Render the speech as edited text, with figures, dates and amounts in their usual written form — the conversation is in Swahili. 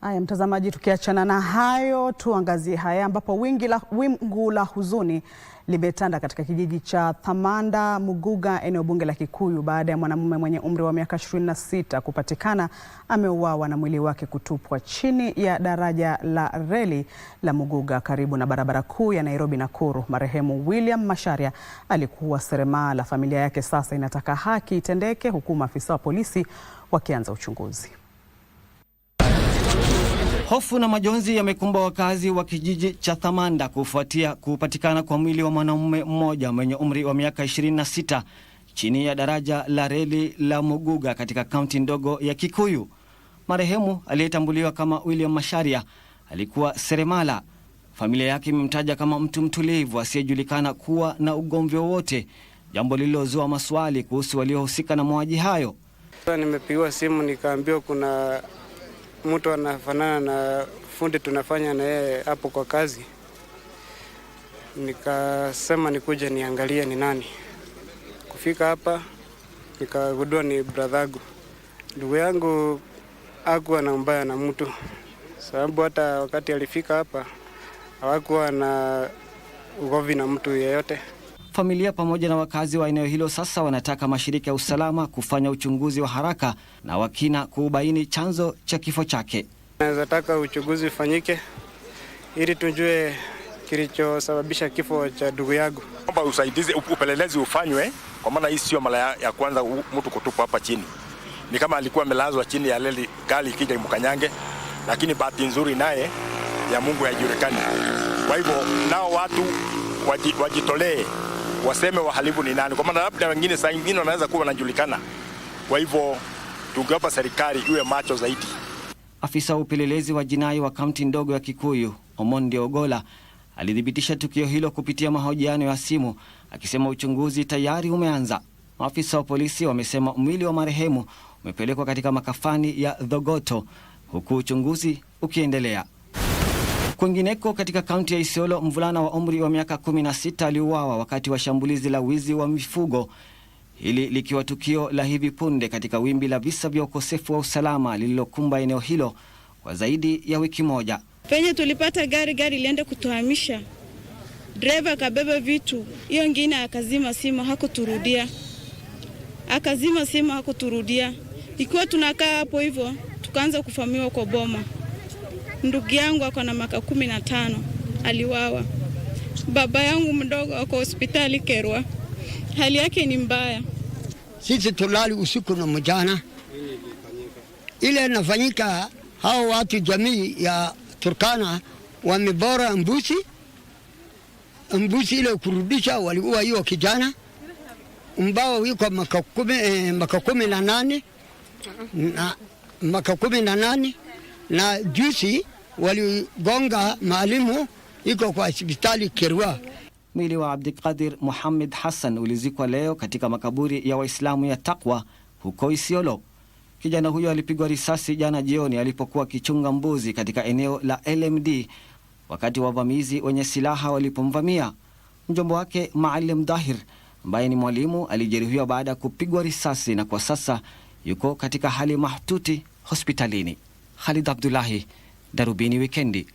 Haya mtazamaji, tukiachana na hayo tuangazie haya ambapo wingu la huzuni limetanda katika kijiji cha Thamanda Muguga, eneo bunge la Kikuyu, baada ya mwanamume mwenye umri wa miaka 26 kupatikana ameuawa na mwili wake kutupwa chini ya daraja la reli la Muguga karibu na barabara kuu ya Nairobi Nakuru. Marehemu William Masharia alikuwa seremala. Familia yake sasa inataka haki itendeke, huku maafisa wa polisi wakianza uchunguzi. Hofu na majonzi yamekumba wakazi wa kijiji cha Thamanda kufuatia kupatikana kwa mwili wa mwanamume mmoja mwenye umri wa miaka 26 chini ya daraja la reli la Muguga katika kaunti ndogo ya Kikuyu. Marehemu aliyetambuliwa kama William Masharia alikuwa seremala. Familia yake imemtaja kama mtu mtulivu asiyejulikana kuwa na ugomvi wowote, jambo lililozua maswali kuhusu waliohusika na mauaji hayo. Nimepigiwa simu nikaambiwa kuna mtu anafanana na fundi tunafanya na yeye hapo kwa kazi. Nikasema nikuje niangalie ni nani. Kufika hapa nikagundua ni brother. Ndugu yangu hakuwa na mbaya na mtu, sababu hata wakati alifika hapa hawakuwa na ugomvi na mtu yeyote. Familia pamoja na wakazi wa eneo hilo sasa wanataka mashirika ya usalama kufanya uchunguzi wa haraka na wakina kubaini chanzo cha kifo chake. Naweza taka uchunguzi ufanyike ili tujue kilichosababisha kifo cha ndugu yangu. Kwamba usaidizi, upelelezi ufanywe, kwa maana hii sio mara ya kwanza mtu kutupwa hapa chini. Ni kama alikuwa amelazwa chini ya reli, gari ikija imkanyange, lakini bahati nzuri naye ya Mungu haijulikani. Kwa hivyo nao watu wajitolee, waseme wahalifu ni nani, kwa maana labda wengine saa nyingine wanaweza kuwa wanajulikana. Kwa hivyo tungeomba serikali iwe macho zaidi. Afisa wa upelelezi wa jinai wa kaunti ndogo ya Kikuyu, Omondi Ogola, alithibitisha tukio hilo kupitia mahojiano ya simu, akisema uchunguzi tayari umeanza. Maafisa wa polisi wamesema mwili wa marehemu umepelekwa katika makafani ya Thogoto, huku uchunguzi ukiendelea. Kwingineko katika kaunti ya Isiolo, mvulana wa umri wa miaka 16 aliuawa wakati wa shambulizi la wizi wa mifugo, hili likiwa tukio la hivi punde katika wimbi la visa vya ukosefu wa usalama lililokumba eneo hilo kwa zaidi ya wiki moja. Penye tulipata gari ilienda kutuhamisha, driver akabeba vitu, hiyo ingine akazima simu hakuturudia. Ikiwa tunakaa hapo hivyo tukaanza kufamiwa kwa boma. Ndugu yangu ako na miaka 15 aliwawa. Baba yangu mdogo ako hospitali Kerwa, hali yake ni mbaya. Sisi tulali usiku na mchana. Ile inafanyika, hao watu jamii ya Turkana wamebora mbuzi ile kurudisha, waliua hiyo kijana mbao yuko miaka 18 na juzi waligonga maalimu iko kwa hospitali Kerwa. Mwili wa Abdikadir Muhammad Hassan ulizikwa leo katika makaburi ya Waislamu ya Taqwa huko Isiolo. Kijana huyo alipigwa risasi jana jioni alipokuwa akichunga mbuzi katika eneo la LMD wakati wavamizi wenye silaha walipomvamia. Mjomba wake Maalim Dahir, ambaye ni mwalimu, alijeruhiwa baada ya kupigwa risasi na kwa sasa yuko katika hali mahututi hospitalini. Khalid Abdullahi, Darubini Wikendi.